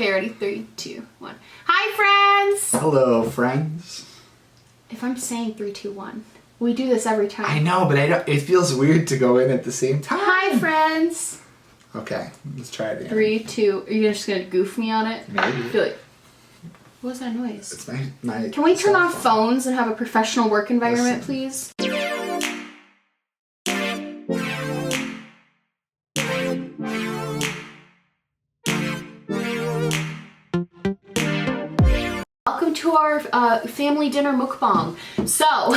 Okay, ready? 3, 2, 1. Hi, friends! Hello, friends. If I'm saying 3, 2, 1, we do this every time. I know, but it feels weird to go in at the same time. Hi, friends! Okay, let's try it again. 3, 2, are you just gonna goof me on it? Maybe. I feel like, what was that noise? It's my Can we turn cell off phone. phones and have a professional work environment, Listen. please? Welcome to our family dinner mukbang. So,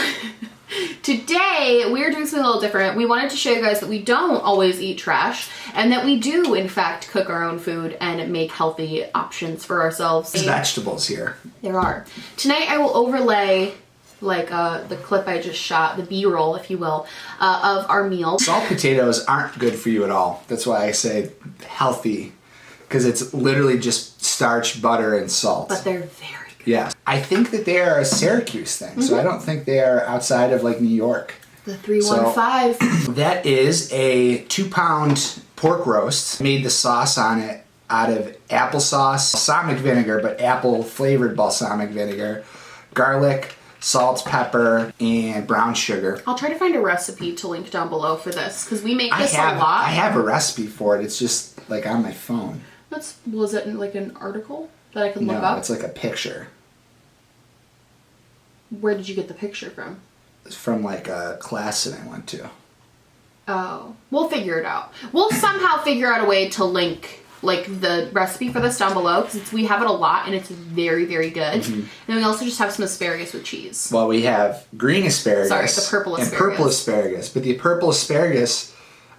today we're doing something a little different. We wanted to show you guys that we don't always eat trash and that we do, in fact, cook our own food and make healthy options for ourselves. There's vegetables here. There are. Tonight I will overlay like the clip I just shot, the B-roll, if you will, of our meal. Salt potatoes aren't good for you at all. That's why I say healthy, because it's literally just starch, butter, and salt. But they're very good. Yeah. I think that they are a Syracuse thing, so I don't think they are outside of like New York. The 315. So, that is a 2-pound pork roast. Made the sauce on it out of applesauce, balsamic vinegar, but apple flavored balsamic vinegar, garlic, salt, pepper, and brown sugar. I'll try to find a recipe to link down below for this, because we make this a lot. I have a recipe for it. It's just like on my phone. Was it like an article that I could look up? No, it's like a picture. Where did you get the picture from? It's from like a class that I went to. Oh, we'll figure it out. We'll somehow figure out a way to link like the recipe for this down below, because we have it a lot and it's very, very good. And then we also just have some asparagus with cheese. Well, we have green asparagus. Sorry, the purple asparagus. And purple asparagus. But the purple asparagus,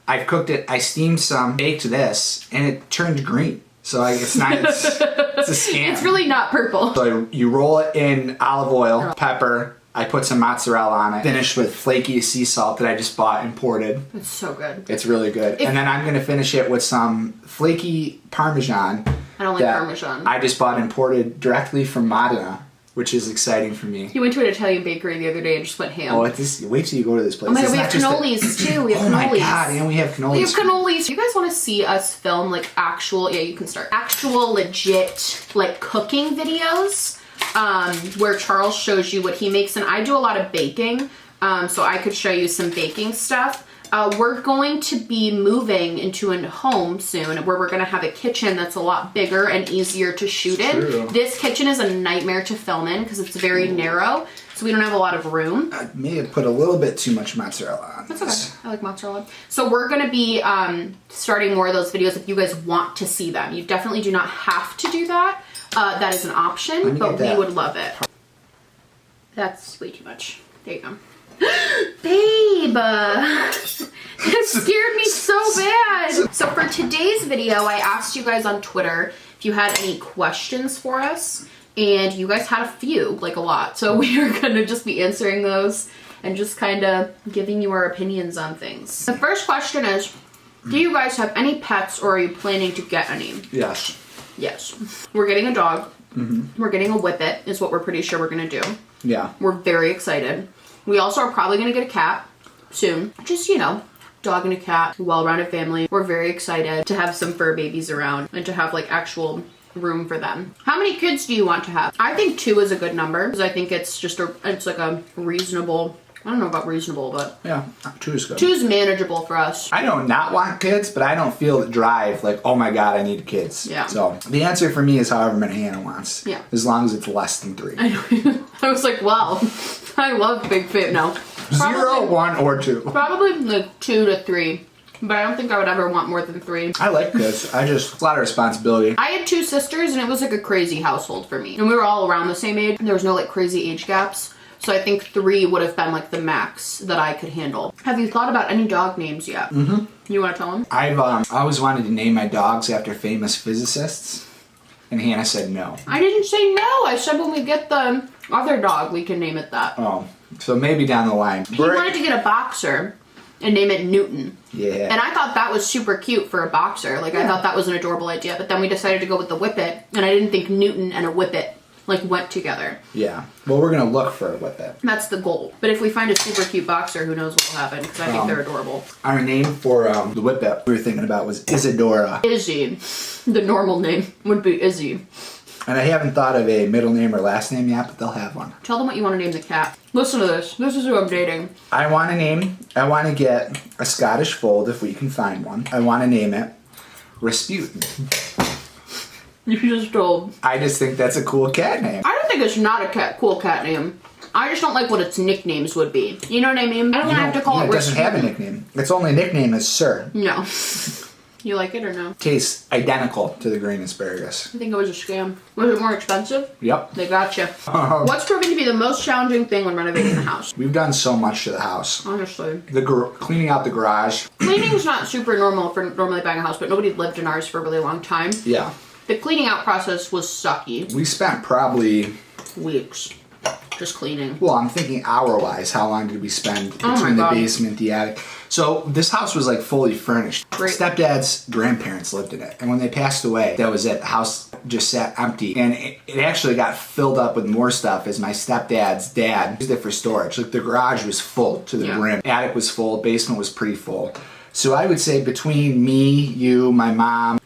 I've cooked it, I steamed some, baked this, and it turned green. So it's not, it's a scam. It's really not purple. So you roll it in olive oil, pepper, I put some mozzarella on it, finished with flaky sea salt that I just bought imported. It's so good. It's really good. And then I'm going to finish it with some flaky Parmesan. I don't like Parmesan. I just bought imported directly from Modena, which is exciting for me. You went to an Italian bakery the other day and just went ham. Oh, wait till you go to this place. Oh my god, we have cannolis too. We have cannolis. Oh my god, and we have cannolis. We have cannolis. You guys want to see us film like actual, yeah, you can start. Actual legit like cooking videos where Charles shows you what he makes, and I do a lot of baking, so I could show you some baking stuff. We're going to be moving into a home soon where we're going to have a kitchen that's a lot bigger and easier to shoot in. True. This kitchen is a nightmare to film in because it's very narrow, so we don't have a lot of room. I may have put a little bit too much mozzarella on That's this. okay. I like mozzarella. So we're going to be starting more of those videos if you guys want to see them. You definitely do not have to do that. That is an option, but we would love it. That's way too much. There you go. Babe! That scared me so bad! So for today's video, I asked you guys on Twitter if you had any questions for us, and you guys had a few, like a lot. So we are gonna just be answering those and just kind of giving you our opinions on things. The first question is, do you guys have any pets or are you planning to get any? Yes. Yes. We're getting a dog. We're getting a whippet is what we're pretty sure we're gonna do. Yeah. We're very excited. We also are probably gonna get a cat soon. Just, you know, dog and a cat, well-rounded family. We're very excited to have some fur babies around and to have like actual room for them. How many kids do you want to have? I think 2 is a good number because I think it's just it's like a reasonable, I don't know about reasonable, but Yeah, 2 is good. 2 is manageable for us. I don't not want kids, but I don't feel the drive like, oh my god, I need kids. Yeah. So the answer for me is however many Hannah wants. Yeah. As long as it's less than 3. I was like, wow, I love big fit. No. 0, 1, or 2. Probably like 2 to 3. But I don't think I would ever want more than 3. I like kids. It's a lot of responsibility. I had 2 sisters and it was like a crazy household for me. And we were all around the same age. There was no like crazy age gaps. So I think 3 would have been like the max that I could handle. Have you thought about any dog names yet? You want to tell them? I've always wanted to name my dogs after famous physicists. And Hannah said no. I didn't say no. I said when we get the other dog, we can name it that. Oh, so maybe down the line. He wanted to get a boxer and name it Newton. Yeah. And I thought that was super cute for a boxer. Like, I thought that was an adorable idea. But then we decided to go with the whippet. And I didn't think Newton and a whippet like went together. Yeah. Well, we're gonna look for a whippet. That's the goal. But if we find a super cute boxer, who knows what will happen? Because I think they're adorable. Our name for the whippet we were thinking about was Isadora. Izzy. The normal name would be Izzy. And I haven't thought of a middle name or last name yet, but they'll have one. Tell them what you want to name the cat. Listen to this. This is who I'm dating. I want to get a Scottish fold if we can find one. I want to name it Rasputin. You just told. I just think that's a cool cat name. I don't think it's not a cool cat name. I just don't like what its nicknames would be. You know what I mean? I don't want to have to call it Rasputin. It doesn't have a nickname. Its only nickname is Sir. No. You like it or no? Tastes identical to the green asparagus. I think it was a scam. Was it more expensive? Yep. They got you. What's proving to be the most challenging thing when renovating the house? We've done so much to the house. Honestly. Cleaning out the garage. Cleaning's not super normal for normally buying a house, but nobody lived in ours for a really long time. Yeah. The cleaning out process was sucky. We spent probably... weeks. Just cleaning. Well, I'm thinking hour-wise. How long did we spend between the basement and the attic? So this house was like fully furnished. Great. Stepdad's grandparents lived in it. And when they passed away, that was it. The house just sat empty. And it actually got filled up with more stuff as my stepdad's dad used it for storage. Like the garage was full to the rim. Attic was full. Basement was pretty full. So I would say between me, you, my mom,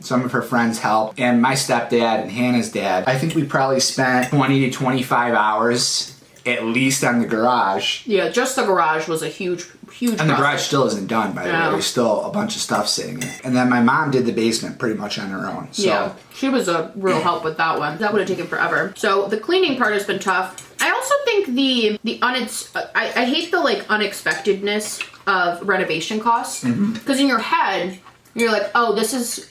some of her friends helped, and my stepdad and Hannah's dad, I think we probably spent 20 to 25 hours at least on the garage. Yeah, just the garage was a huge And the garage still isn't done, by the way. There's still a bunch of stuff sitting in it. And then my mom did the basement pretty much on her own. So. Yeah, she was a real help with that one. That would have taken forever. So the cleaning part has been tough. I also think I hate the like unexpectedness of renovation costs. Because in your head, you're like, oh,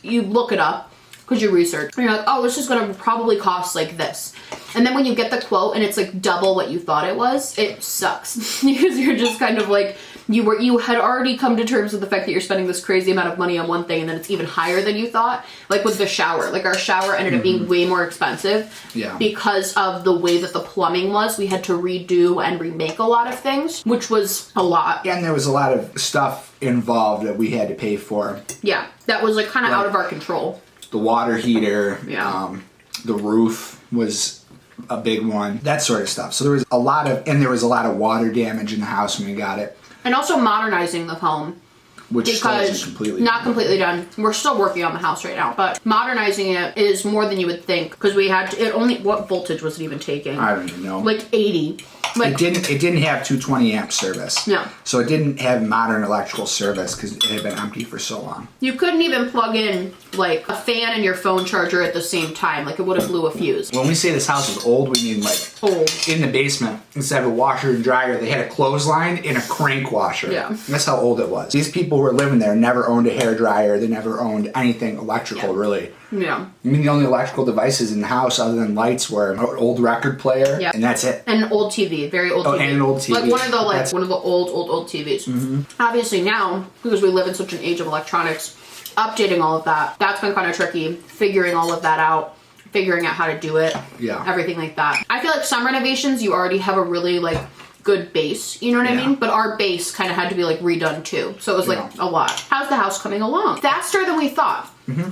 you look it up because you research. And you're like, oh, this is going to probably cost like this. And then when you get the quote and it's like double what you thought it was, it sucks. Because you're just kind of like, you had already come to terms with the fact that you're spending this crazy amount of money on one thing and then it's even higher than you thought. Like with the shower. Like our shower ended up being way more expensive because of the way that the plumbing was. We had to redo and remake a lot of things, which was a lot. And there was a lot of stuff involved that we had to pay for. Yeah, that was like kind of out of our control. The water heater, the roof was a big one, that sort of stuff. So there was a lot of water damage in the house when we got it. And also modernizing the home. Which still isn't not completely done. We're still working on the house right now, but modernizing it is more than you would think because we had to, what voltage was it even taking? I don't even know. Like 80. Like, it didn't have 220 amp service. No. So it didn't have modern electrical service because it had been empty for so long. You couldn't even plug in like a fan and your phone charger at the same time. Like it would have blew a fuse. When we say this house is old, we mean like old. In the basement, instead of a washer and dryer, they had a clothesline and a crank washer. Yeah. That's how old it was. These people who were living there never owned a hairdryer. They never owned anything electrical, really. Yeah. I mean, the only electrical devices in the house other than lights were an old record player, and that's it. And an old TV, very old TV. And an old TV. Like one of the old TVs. Obviously now, because we live in such an age of electronics, updating all of that's been kind of tricky. Figuring all of that out, figuring out how to do it, everything like that. I feel like some renovations you already have a really like good base, you know what I mean? But our base kind of had to be like redone too, so it was like a lot. How's the house coming along? Faster than we thought,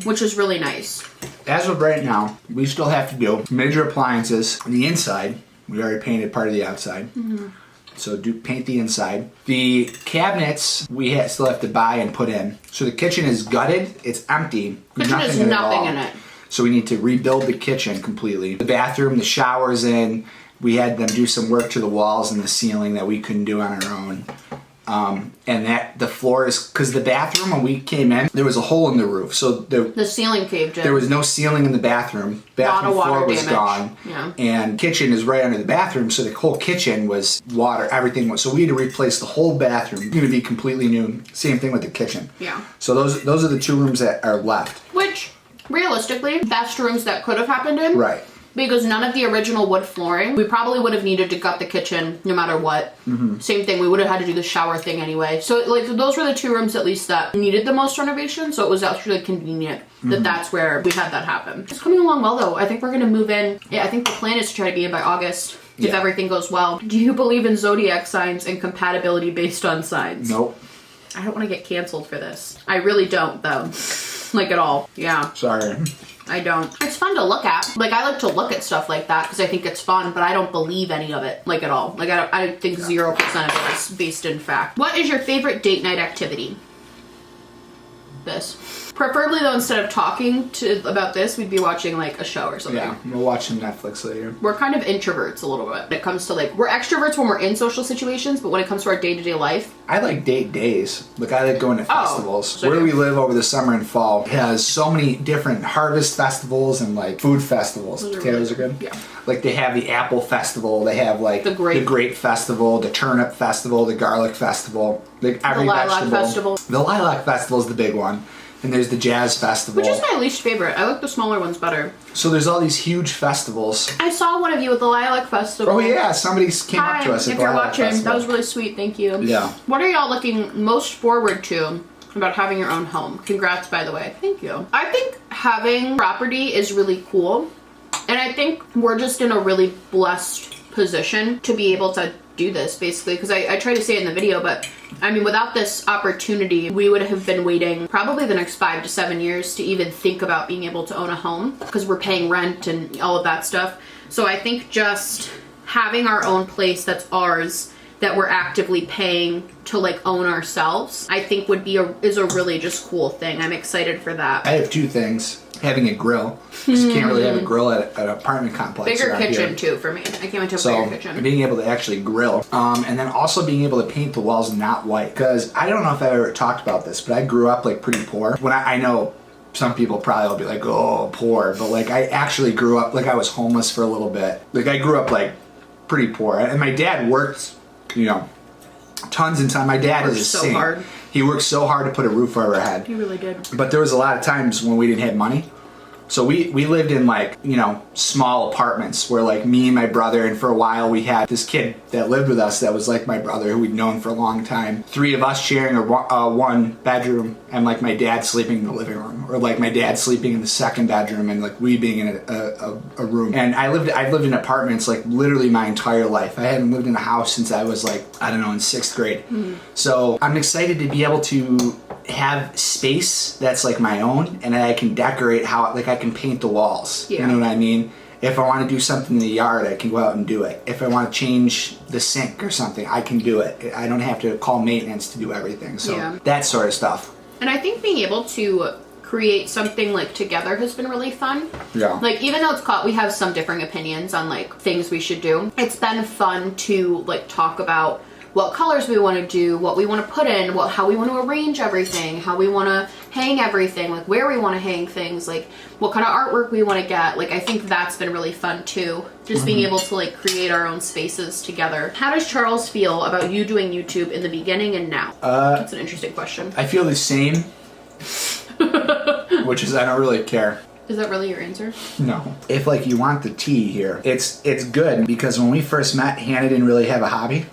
which is really nice. As of right now, we still have to do major appliances on the inside. We already painted part of the outside. So paint the inside. The cabinets we still have to buy and put in. So the kitchen is gutted. It's empty. Kitchen has nothing in it. So we need to rebuild the kitchen completely. The bathroom, the shower's in. We had them do some work to the walls and the ceiling that we couldn't do on our own. And that the floor is, because the bathroom when we came in, there was a hole in the roof. So the ceiling caved in. There was no ceiling in the bathroom. Bathroom floor was gone. Yeah. And kitchen is right under the bathroom, so the whole kitchen was water. Everything was, so we had to replace the whole bathroom. It's going to be completely new. Same thing with the kitchen. Yeah. So those are the two rooms that are left. Which, realistically, best rooms that could have happened in. Right. Because none of the original wood flooring, we probably would have needed to gut the kitchen no matter what. Same thing, we would have had to do the shower thing anyway. So like those were the two rooms at least that needed the most renovation, so it was actually convenient that that's where we had that happen. It's coming along well though. I think we're going to move in. Yeah, I think the plan is to try to be in by August if everything goes well. Do you believe in zodiac signs and compatibility based on signs? Nope. I don't want to get canceled for this. I really don't though. like at all. Yeah. Sorry. I don't. It's fun to look at. Like, I like to look at stuff like that because I think it's fun, but I don't believe any of it, like, at all. Like, I think 0% of it is based in fact. What is your favorite date night activity? This. Preferably, though, instead of talking about this, we'd be watching, like, a show or something. Yeah, we'll watch some Netflix later. We're kind of introverts a little bit when it comes to, like, we're extroverts when we're in social situations, but when it comes to our day-to-day life. I like date days. Like, I like going to festivals. So where we live over the summer and fall has so many different harvest festivals and, like, food festivals. Potatoes are good? Yeah. Like, they have the apple festival. They have, like, the grape festival, the turnip festival, the garlic festival. Like, every the lilac festival. The lilac festival is the big one. And there's the jazz festival. Which is my least favorite. I like the smaller ones better. So there's all these huge festivals. I saw one of you at the lilac festival. Oh yeah, somebody came up to us at the lilac festival. If you're watching, that was really sweet. Thank you. Yeah. What are y'all looking most forward to about having your own home? Congrats, by the way. Thank you. I think having property is really cool. And I think we're just in a really blessed position to be able to do this, basically, because I try to say it in the video, but I mean, without this opportunity, we would have been waiting probably the next 5 to 7 years to even think about being able to own a home, because we're paying rent and all of that stuff. So I think just having our own place that's ours, that we're actively paying to, like, own ourselves, I think is a really just cool thing. I'm excited for that. I have 2 things. Having a grill, because you can't really have a grill at an apartment complex. Bigger kitchen too for me. I came into a bigger kitchen. Being able to actually grill, and then also being able to paint the walls not white. Because I don't know if I ever talked about this, but I grew up like pretty poor. When I know some people probably will be like, "Oh, poor," but like I actually grew up like I was homeless for a little bit. Like I grew up like pretty poor, and my dad worked, tons and tons. My dad is a saint. Hard. He worked so hard to put a roof over our head. He really did. But there was a lot of times when we didn't have money. So we lived in like, small apartments where like me and my brother, and for a while we had this kid that lived with us that was like my brother who we'd known for a long time. 3 of us sharing a 1 bedroom, and like my dad sleeping in the living room, or like my dad sleeping in the 2nd bedroom, and like we being in a room. And I've lived in apartments like literally my entire life. I hadn't lived in a house since I was like, I don't know, in 6th grade. Mm-hmm. So I'm excited to be able to have space that's like my own, and I can decorate I can paint the walls. Yeah. You know what I mean? If I want to do something in the yard, I can go out and do it. If I want to change the sink or something, I can do it. I don't have to call maintenance to do everything. So that sort of stuff. And I think being able to create something like together has been really fun. Yeah. Like, even though we have some differing opinions on like things we should do, it's been fun to like talk about what colors we want to do, what we want to put in, how we want to arrange everything, how we want to hang everything, like where we want to hang things, like what kind of artwork we want to get. Like, I think that's been really fun too. Just being able to like create our own spaces together. How does Charles feel about you doing YouTube in the beginning and now? That's an interesting question. I feel the same, which is I don't really care. Is that really your answer? No. If like you want the tea here, it's good because when we first met, Hannah didn't really have a hobby.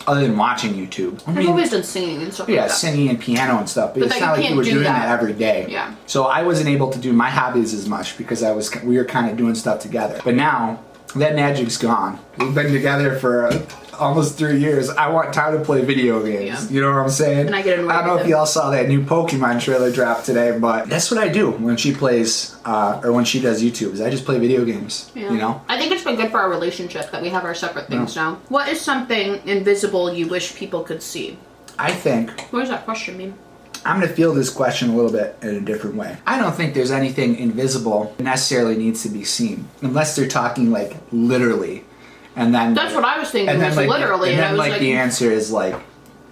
Other than watching YouTube. I've always done singing and stuff like that. Yeah, singing and piano and stuff. But it's not like you were doing that every day. Yeah. So I wasn't able to do my hobbies as much because we were kind of doing stuff together. But now, that magic's gone. We've been together for almost 3 years. I want time to play video games. Yeah. You know what I'm saying? And I get annoyed. I don't know if y'all saw that new Pokemon trailer drop today, but that's what I do when she plays, or when she does YouTube, is I just play video games. Yeah. I think it's been good for our relationship that we have our separate things now. What is something invisible you wish people could see? I think... What does that question mean? I'm going to field this question a little bit in a different way. I don't think there's anything invisible that necessarily needs to be seen, unless they're talking like literally. And then that's what I was thinking. And then like, literally, and then like the answer is like,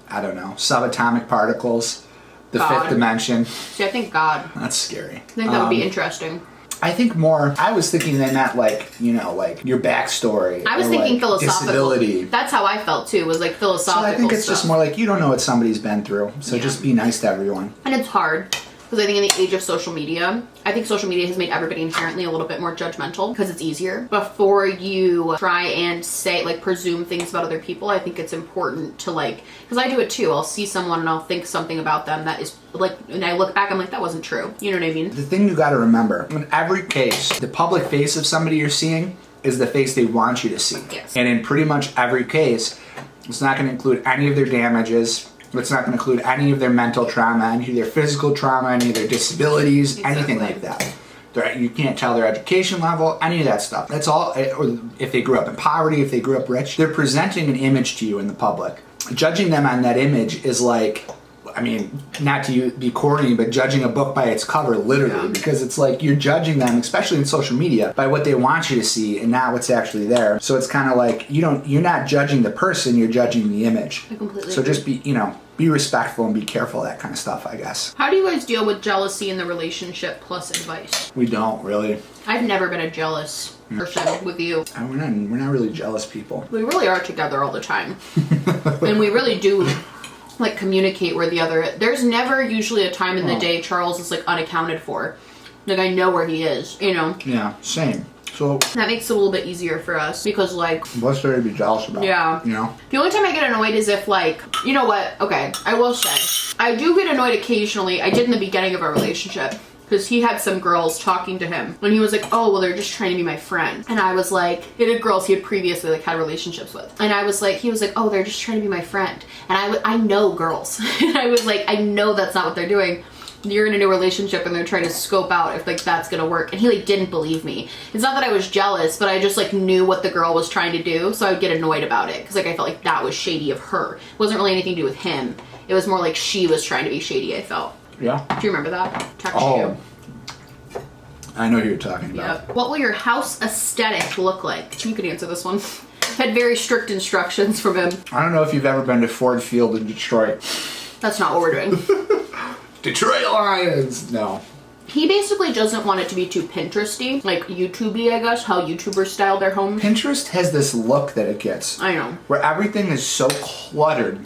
I don't know, subatomic particles, the God. 5th dimension. See, I think God. That's scary. I think that would be interesting. I think more. I was thinking they meant like like your backstory. I was thinking like philosophical. Disability. That's how I felt too. Was like philosophical. So I think it's stuff. just more like you don't know what somebody's been through, so just be nice to everyone. And it's hard. Because I think in the age of social media, I think social media has made everybody inherently a little bit more judgmental because it's easier. Before you try and say, like, presume things about other people, I think it's important to, like, because I do it too. I'll see someone and I'll think something about them that is, like, and I look back, I'm like, that wasn't true. You know what I mean? The thing you got to remember, in every case, the public face of somebody you're seeing is the face they want you to see. Yes. And in pretty much every case, it's not going to include any of their damages. It's not going to include any of their mental trauma, any of their physical trauma, any of their disabilities, anything like that. You can't tell their education level, any of that stuff. That's all, or if they grew up in poverty, if they grew up rich. They're presenting an image to you in the public. Judging them on that image is like, I mean, not to be corny, but judging a book by its cover, literally, because it's like you're judging them, especially in social media, by what they want you to see and not what's actually there. So it's kind of like you're not judging the person, you're judging the image. I completely So agree. just be respectful and be careful of that kind of stuff, I guess. How do you guys deal with jealousy in the relationship plus advice? We don't really. I've never been a jealous person with you. We're not really jealous people. We really are together all the time. And we really do like communicate where the other, there's never usually a time in the day Charles is like unaccounted for. Like I know where he is, you know? Yeah, same. So that makes it a little bit easier for us because like, what's there to be jealous about? Yeah. You know? The only time I get annoyed is if like, you know what? Okay, I will say, I do get annoyed occasionally. I did in the beginning of our relationship. Because he had some girls talking to him. And he was like, oh, well, they're just trying to be my friend. And I was like, he had girls he had previously like had relationships with. And I was like, he was like, oh, they're just trying to be my friend. And I know girls. And I was like, I know that's not what they're doing. You're in a new relationship and they're trying to scope out if like that's gonna work. And he like didn't believe me. It's not that I was jealous, but I just like knew what the girl was trying to do. So I would get annoyed about it. Because like I felt like that was shady of her. It wasn't really anything to do with him. It was more like she was trying to be shady, I felt. Yeah. Do you remember that? Text you. I know who you're talking about. Yep. What will your house aesthetic look like? You could answer this one. Had very strict instructions from him. I don't know if you've ever been to Ford Field in Detroit. That's not what we're doing. Detroit Lions! No. He basically doesn't want it to be too Pinteresty, like YouTube-y, I guess, how YouTubers style their home. Pinterest has this look that it gets. I know. Where everything is so cluttered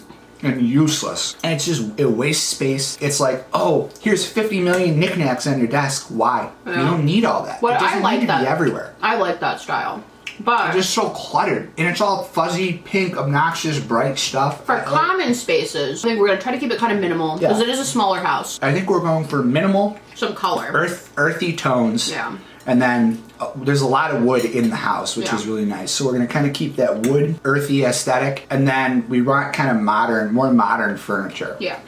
and useless. And it's just, it wastes space. It's like, oh, here's 50 million knickknacks on your desk. Why? Yeah. You don't need all that. What it doesn't I like need to that. be everywhere. I like that style. But It's just so cluttered. And it's all fuzzy, pink, obnoxious, bright stuff. for common spaces, I think we're going to try to keep it kind of minimal. Because Yeah. it is a smaller house. I think we're going for minimal, Some color. earthy tones. Yeah. And then there's a lot of wood in the house, which is really nice. So we're going to kind of keep that wood, earthy aesthetic. And then we want kind of more modern furniture. Yeah.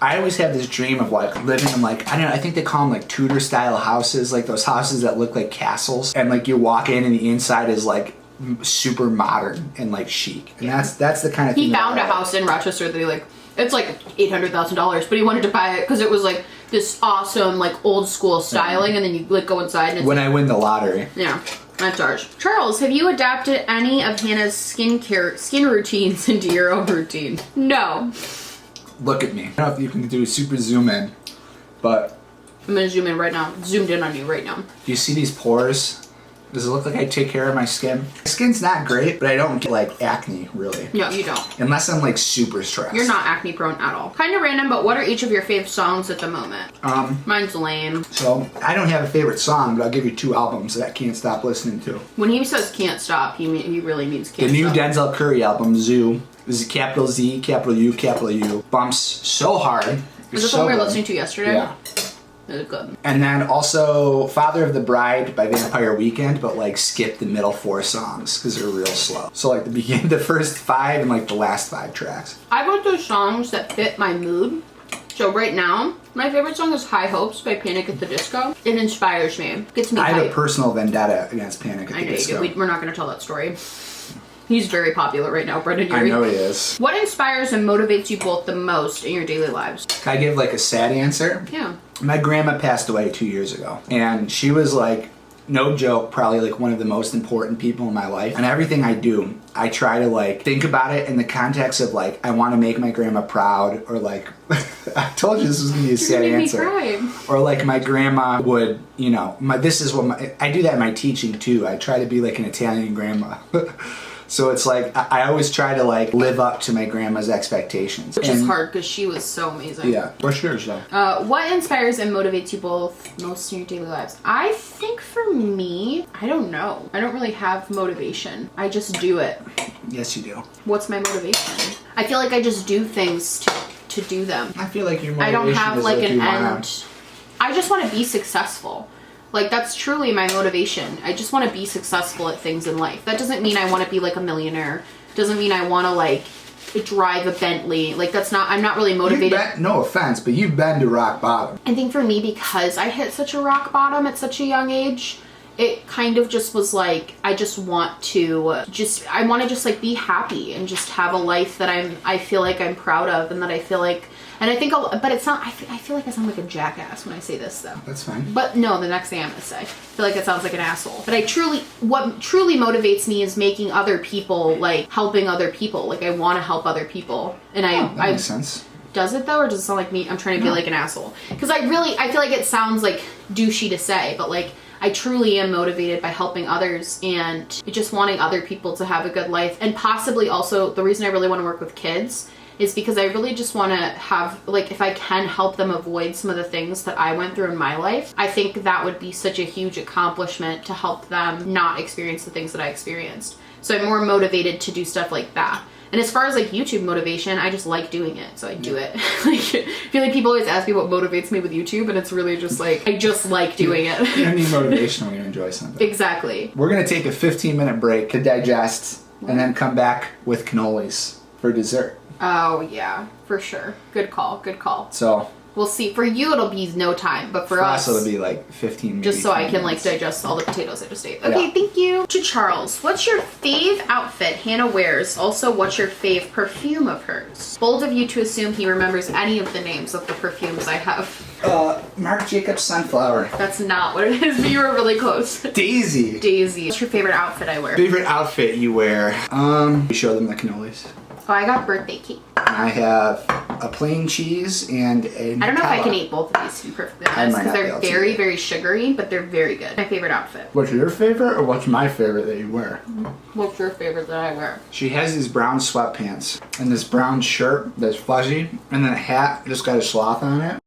I always have this dream of like living in like, I don't know, I think they call them like Tudor style houses, like those houses that look like castles. And like you walk in and the inside is like super modern and like chic. And that's the kind of thing. He found a house in Rochester that he like, it's like $800,000, but he wanted to buy it because it was like this awesome like old school styling, and then you like go inside and it's when I win the lottery. Yeah, that's ours. Charles, have you adapted any of Hannah's skin routines into your own routine? No. Look at me. I don't know if you can do super zoom in, but I'm gonna zoom in right now. Zoomed in on you right now. do you see these pores? Does it look like I take care of my skin? My skin's not great, but I don't get like acne, really. No, you don't. Unless I'm like super stressed. You're not acne prone at all. Kind of random, but what are each of your fave songs at the moment? Mine's lame. So, I don't have a favorite song, but I'll give you 2 albums that I can't stop listening to. When he says can't stop, he really means can't The new stop. Denzel Curry album, Zoo. This is capital Z, capital U, capital U. Bumps so hard. Was It's this so what we were good. listening to yesterday? Yeah. It was good. And then also Father of the Bride by Vampire Weekend, but like skip the middle 4 songs because they're real slow. So like the first 5 and like the last 5 tracks. I want those songs that fit my mood. So right now, my favorite song is High Hopes by Panic at the Disco. It inspires me. Gets me I have hyped. a personal vendetta against Panic at I the know you Disco. do. We're not going to tell that story. He's very popular right now, Brendan I Urie. know he is. What inspires and motivates you both the most in your daily lives? Can I give like a sad answer? Yeah. My grandma passed away 2 years ago, and she was like, no joke, probably like one of the most important people in my life. And everything I do, I try to like think about it in the context of like, I want to make my grandma proud, or like, I told you this was gonna be a sad answer. Or like my grandma would, you know, I do that in my teaching too. I try to be like an Italian grandma. So it's like, I always try to like live up to my grandma's expectations. Which is hard because she was so amazing. Yeah. What's yours though? What inspires and motivates you both most in your daily lives? I think for me, I don't know. I don't really have motivation. I just do it. Yes, you do. What's my motivation? I feel like I just do things to do them. I feel like your motivation I don't have is like an you wanna- end. I just want to be successful. Like, that's truly my motivation. I just want to be successful at things in life. That doesn't mean I want to be like a millionaire. Doesn't mean I want to like drive a Bentley. Like that's not, I'm not really motivated. No offense, but you've been to rock bottom. I think for me, because I hit such a rock bottom at such a young age, it kind of just was like, I want to just like be happy and just have a life that I feel like I'm proud of, and that I feel like, and I think, but it's not, I feel like I sound like a jackass when I say this though. That's fine. But no, the next thing I'm gonna say, I feel like it sounds like an asshole. But what truly motivates me is making other people, like helping other people. Like I want to help other people. And that makes sense. Does it though, or does it sound like me? I'm trying to be like an asshole. Because I feel like it sounds like douchey to say, but like, I truly am motivated by helping others and just wanting other people to have a good life. And possibly also the reason I really want to work with kids is because I really just want to have, like, if I can help them avoid some of the things that I went through in my life, I think that would be such a huge accomplishment to help them not experience the things that I experienced. So I'm more motivated to do stuff like that. And as far as like YouTube motivation, I just like doing it, so I do it. Like, I feel like people always ask me what motivates me with YouTube, and it's really just like, I just like doing it. You don't need motivation when you enjoy something. Exactly. We're gonna take a 15-minute break to digest, and then come back with cannolis for dessert. Oh yeah, for sure. Good call, good call. So we'll see. For you, it'll be no time, but for us, it'll be like 15 just so I can minutes. like digest all the potatoes I just ate. Okay, thank you. To Charles, what's your fave outfit Hannah wears? Also, what's your fave perfume of hers? Bold of you to assume he remembers any of the names of the perfumes I have. Marc Jacobs Sunflower. That's not what it is, but you were really close. Daisy. Daisy. What's your favorite outfit I wear? Favorite outfit you wear? You show them the cannolis. Oh, I got birthday cake. I have a plain cheese and a Nutella. I don't know if I can eat both of these, to be perfectly honest, because they're very, very sugary, but they're very good. My favorite outfit. What's your favorite, or what's my favorite that you wear? What's your favorite that I wear? She has these brown sweatpants and this brown shirt that's fuzzy, and then a hat just got a sloth on it.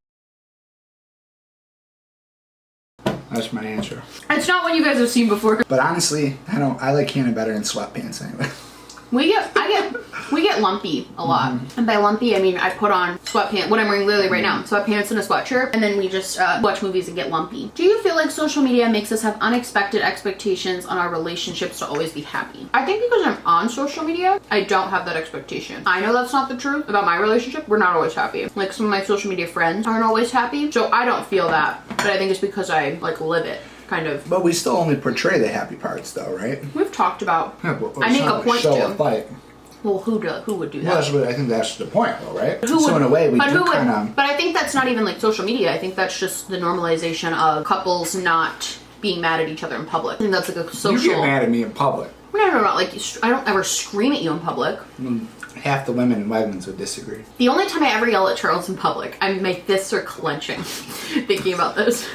That's my answer. It's not what you guys have seen before. But honestly, I like Hannah better in sweatpants anyway. We get lumpy a lot. And by lumpy, I mean I put on sweatpants, what I'm wearing literally right now, sweatpants and a sweatshirt, and then we just watch movies and get lumpy. Do you feel like social media makes us have unexpected expectations on our relationships to always be happy? I think because I'm on social media, I don't have that expectation. I know that's not the truth about my relationship. We're not always happy. Like some of my social media friends aren't always happy, so I don't feel that. But I think it's because I like live it. Kind of. But we still only portray the happy parts, though, right? We've talked about. Yeah, but I make a point to. A fight. Well, who would do that? Well, I think that's the point, though, right? So in a way, we do kind of. But I think that's not even like social media. I think that's just the normalization of couples not being mad at each other in public. I think that's like a social. You get mad at me in public. No. Like I don't ever scream at you in public. Half the women in Wegmans would disagree. The only time I ever yell at Charles in public, my fists are clenching thinking about this.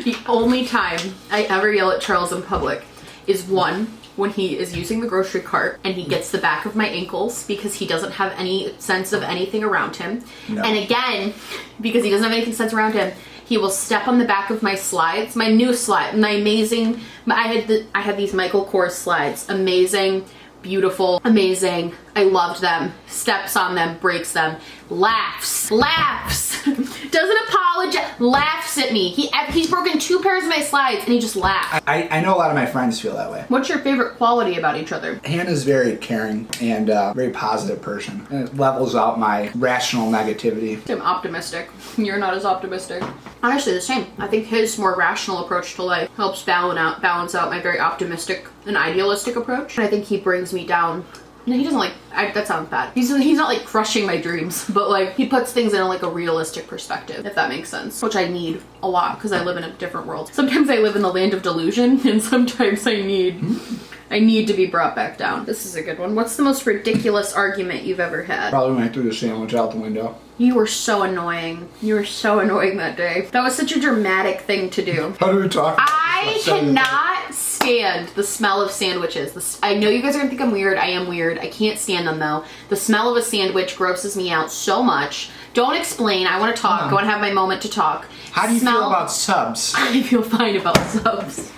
The only time I ever yell at Charles in public is one, when he is using the grocery cart and he gets the back of my ankles because he doesn't have any sense of anything around him. No. And again, because he doesn't have any sense around him, he will step on the back of my slides, my new slide, my amazing, I had these Michael Kors slides, amazing, beautiful, amazing. I loved them. Steps on them, breaks them, laughs, doesn't apologize, laughs at me. He's broken 2 pairs of my slides and he just laughs. I know a lot of my friends feel that way. What's your favorite quality about each other? Hannah's very caring and very positive person. And it levels out my rational negativity. I'm optimistic. You're not as optimistic. Honestly, the same. I think his more rational approach to life helps balance out my very optimistic and idealistic approach. And I think he brings me down. No, he doesn't like, that sounds bad. He's not like crushing my dreams, but like he puts things in like a realistic perspective, if that makes sense, which I need a lot because I live in a different world. Sometimes I live in the land of delusion and sometimes I need to be brought back down. This is a good one. What's the most ridiculous argument you've ever had? Probably when I threw the sandwich out the window. You were so annoying. You were so annoying that day. That was such a dramatic thing to do. How do we talk? I cannot stand the smell of sandwiches. I know you guys are gonna think I'm weird. I am weird. I can't stand them though. The smell of a sandwich grosses me out so much. Don't explain. I want to talk. I want to have my moment to talk. How do you feel about subs? I feel fine about subs.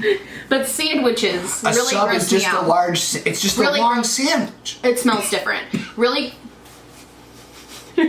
But sandwiches a really sub gross is just me out. It's just really, a long sandwich. It smells different. It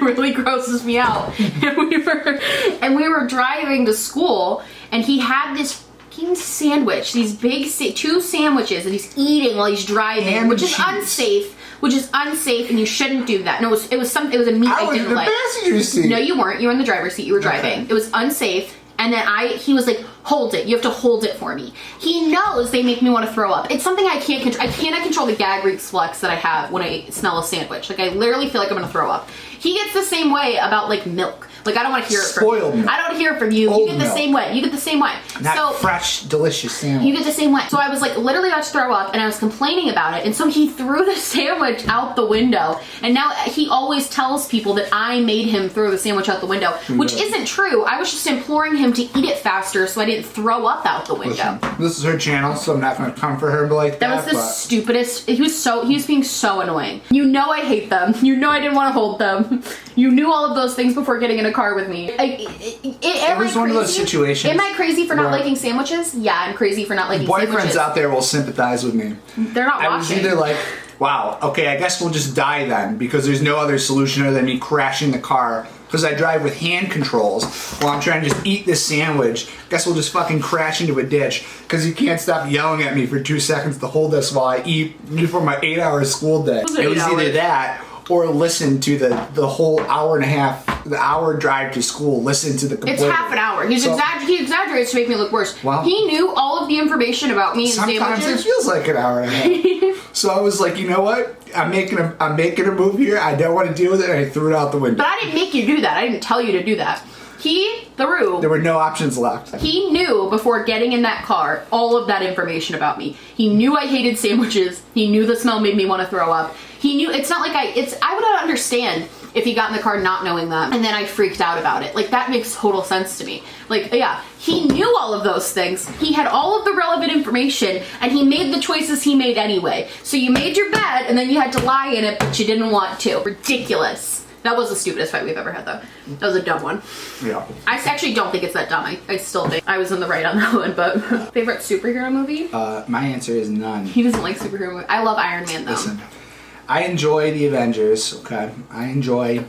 really grosses me out. And we were driving to school and he had this fucking sandwich, these big 2 sandwiches that he's eating while he's driving, which is unsafe. which is unsafe, and you shouldn't do that. No, it was a meat I didn't like. I was in the passenger seat. No, you weren't. You were in the driver's seat. You were driving. Okay. It was unsafe. And then he was like, hold it. You have to hold it for me. He knows they make me want to throw up. It's something I can't control. I cannot control the gag reflex that I have when I smell a sandwich. Like, I literally feel like I'm going to throw up. He gets the same way about, like, milk. Like, I don't want to hear it from you. Milk. I don't want to hear it from you. You get the same way. You get the same way. Not fresh, delicious sandwich. You get the same way. So I was, like, literally about to throw up, and I was complaining about it. And so he threw the sandwich out the window. And now he always tells people that I made him throw the sandwich out the window, which isn't true. I was just imploring him to eat it faster so I didn't throw up out the window. Listen, this is her channel, so I'm not going to come for her like that. That was the stupidest. He was being so annoying. You know I hate them. You know I didn't want to hold them. You knew all of those things before getting in a car with me. It was one of those situations. Am I crazy for not liking sandwiches? Yeah, I'm crazy for not liking sandwiches. Boyfriends out there will sympathize with me. They're not watching. I was either like, wow, okay, I guess we'll just die then, because there's no other solution other than me crashing the car, because I drive with hand controls while I'm trying to just eat this sandwich. Guess we'll just fucking crash into a ditch, because you can't stop yelling at me for 2 seconds to hold this while I eat before my 8-hour school day. It was either that, or listen to the whole hour and a half, the hour drive to school, listen to the complaint. It's half an hour. He exaggerates to make me look worse. Well, he knew all of the information about me and sandwiches. Sometimes it feels like an hour and a half. So I was like, you know what? I'm making a move here. I don't want to deal with it, and I threw it out the window. But I didn't make you do that. I didn't tell you to do that. He threw. There were no options left. He knew before getting in that car all of that information about me. He knew I hated sandwiches. He knew the smell made me want to throw up. He knew, it's not like I would not understand if he got in the car not knowing that, and then I freaked out about it. Like, that makes total sense to me. Like, yeah, he knew all of those things. He had all of the relevant information, and he made the choices he made anyway. So you made your bed, and then you had to lie in it, but you didn't want to. Ridiculous. That was the stupidest fight we've ever had, though. That was a dumb one. Yeah. I actually don't think it's that dumb. I still think I was in the right on that one, but favorite superhero movie? My answer is none. He doesn't like superhero movies. I love Iron Man, though. Listen, I enjoy the Avengers, okay? I enjoy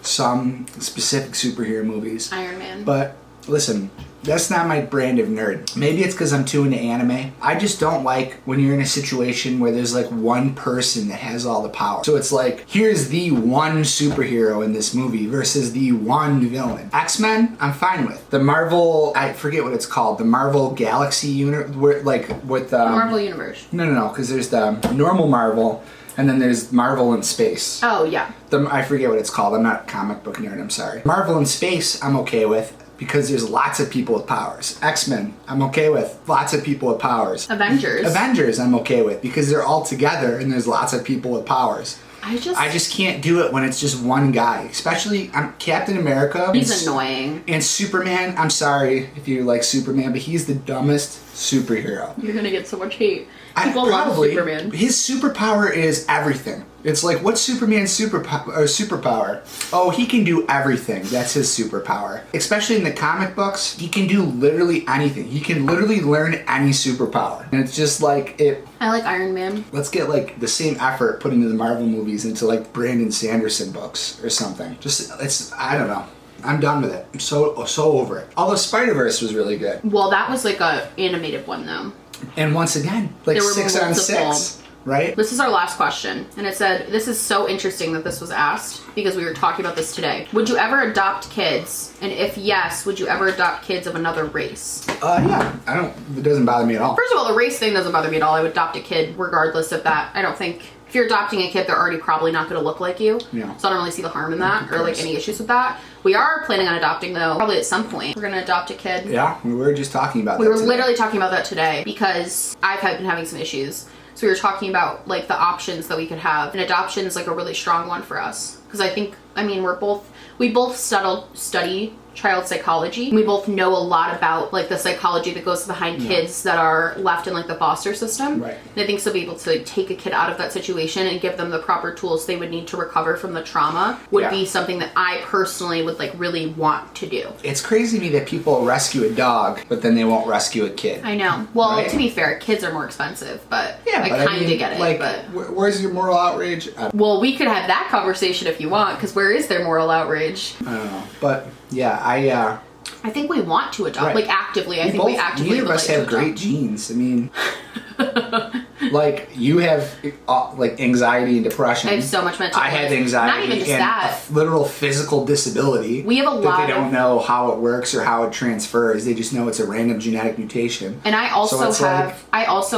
some specific superhero movies. Iron Man. But listen, that's not my brand of nerd. Maybe it's because I'm too into anime. I just don't like when you're in a situation where there's like one person that has all the power. So it's like, here's the one superhero in this movie versus the one villain. X-Men, I'm fine with. The Marvel, I forget what it's called, the Marvel Galaxy Universe, with the Marvel Universe. No, because there's the normal Marvel, and then there's Marvel in Space. Oh, yeah. I forget what it's called. I'm not a comic book nerd, I'm sorry. Marvel in Space, I'm okay with, because there's lots of people with powers. X-Men, I'm okay with. Lots of people with powers. Avengers, I'm okay with, because they're all together and there's lots of people with powers. I just can't do it when it's just one guy. Especially Captain America. He's annoying. And Superman, I'm sorry if you like Superman, but he's the dumbest superhero. You're gonna get so much hate. People love Superman. His superpower is everything. It's like, what's Superman's superpower? Oh, he can do everything. That's his superpower. Especially in the comic books, he can do literally anything. He can literally learn any superpower. And it's just like it. I like Iron Man. Let's get like the same effort put into the Marvel movies into like Brandon Sanderson books or something. I don't know. I'm done with it. I'm so over it. Although Spider-Verse was really good. Well, that was like a animated one though. And once again, like 6 on 6, right? This is our last question. And it said, this is so interesting that this was asked because we were talking about this today. Would you ever adopt kids? And if yes, would you ever adopt kids of another race? Yeah. It doesn't bother me at all. First of all, the race thing doesn't bother me at all. I would adopt a kid regardless of that. I don't think, if you're adopting a kid, they're already probably not going to look like you. Yeah. So I don't really see the harm in that or like any issues with that. We are planning on adopting though, probably at some point. We're going to adopt a kid. Yeah, we were just talking about that We were literally talking about that today because I've been having some issues. So we were talking about like the options that we could have. And adoption is like a really strong one for us. Because we both study child psychology. We both know a lot about like the psychology that goes behind kids that are left in like the foster system. Right. And I think so be able to like, take a kid out of that situation and give them the proper tools they would need to recover from the trauma would be something that I personally would like really want to do. It's crazy to me that people rescue a dog, but then they won't rescue a kid. I know. Well, to be fair, kids are more expensive, but I kind of get it. Like, but where's your moral outrage? Well, we could have that conversation if you want, because where is their moral outrage? I don't know. But yeah, I think we want to adopt, like actively. I think we actively neither of us have to great genes. I mean, Like, you have like anxiety and depression. I have so much mental illness. I have anxiety. Not even just and that. A literal physical disability. We have a lot that they don't know how it works or how it transfers. They just know it's a random genetic mutation. And I also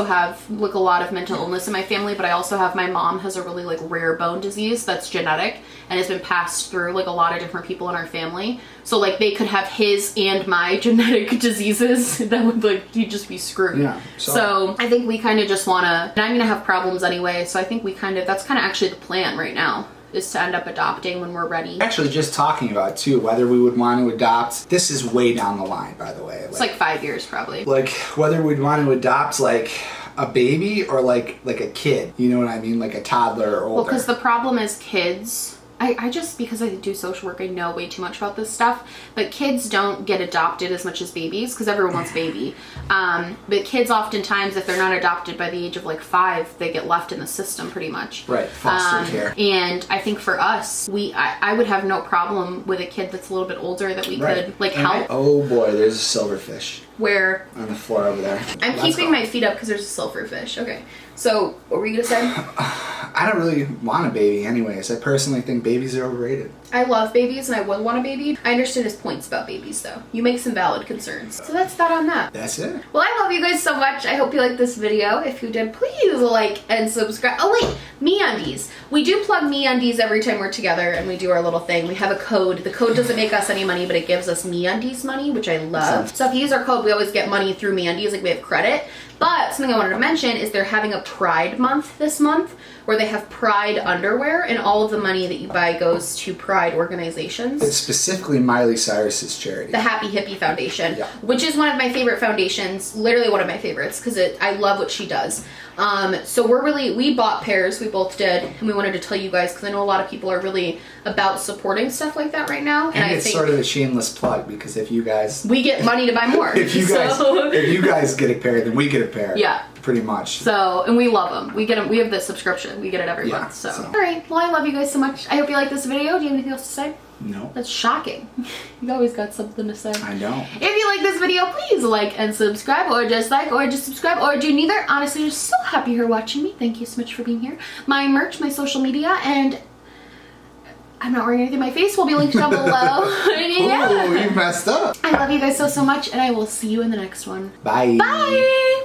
have like a lot of mental illness in my family, but I also have, my mom has a really like rare bone disease that's genetic and has been passed through like a lot of different people in our family. So like they could have his and my genetic diseases that would like, you'd just be screwed. Yeah. So I think we kind of just want to, and I'm going to have problems anyway. So I think we that's kind of actually the plan right now, is to end up adopting when we're ready. Actually, just talking about too, whether we would want to adopt, this is way down the line, by the way. It's like 5 years probably. Like whether we'd want to adopt like a baby or like a kid, you know what I mean? Like a toddler or older. Well, because the problem is kids, I just, because I do social work, I know way too much about this stuff, but kids don't get adopted as much as babies, because everyone wants baby. But kids oftentimes, if they're not adopted by the age of like 5, they get left in the system pretty much. Right, foster care. And I think for us, I would have no problem with a kid that's a little bit older that we could like help. Oh boy, there's a silverfish. Where? On the floor over there. I'm keeping my feet up because there's a silverfish. Okay. So, what were you going to say? I don't really want a baby anyways. I personally think babies are overrated. I love babies and I would want a baby. I understood his points about babies though. You make some valid concerns. So that's that on that. That's it. Well, I love you guys so much. I hope you liked this video. If you did, please like and subscribe. Oh wait, MeUndies. We do plug MeUndies every time we're together and we do our little thing. We have a code. The code doesn't make us any money, but it gives us MeUndies money, which I love. So if you use our code, we always get money through MeUndies, like we have credit. But something I wanted to mention is they're having a Pride Month this month, where they have Pride underwear, and all of the money that you buy goes to Pride organizations. It's specifically Miley Cyrus's charity. The Happy Hippie Foundation, which is one of my favorite foundations, literally one of my favorites, because I love what she does. So we bought pairs, we both did, and we wanted to tell you guys, because I know a lot of people are really about supporting stuff like that right now. And it's sort of a shameless plug, because if you guys... We get money to buy more. if you guys get a pair, then we get a pair. Yeah. Pretty much. So, and we love them. We get them. We have the subscription. We get it every month. So. All right. Well, I love you guys so much. I hope you like this video. Do you have anything else to say? No. That's shocking. You always got something to say. I know. If you like this video, please like and subscribe, or just like, or just subscribe, or do neither. Honestly, just so happy you're watching me. Thank you so much for being here. My merch, my social media, and I'm not wearing anything. My face will be linked down below. Oh, you messed up. I love you guys so much, and I will see you in the next one. Bye. Bye.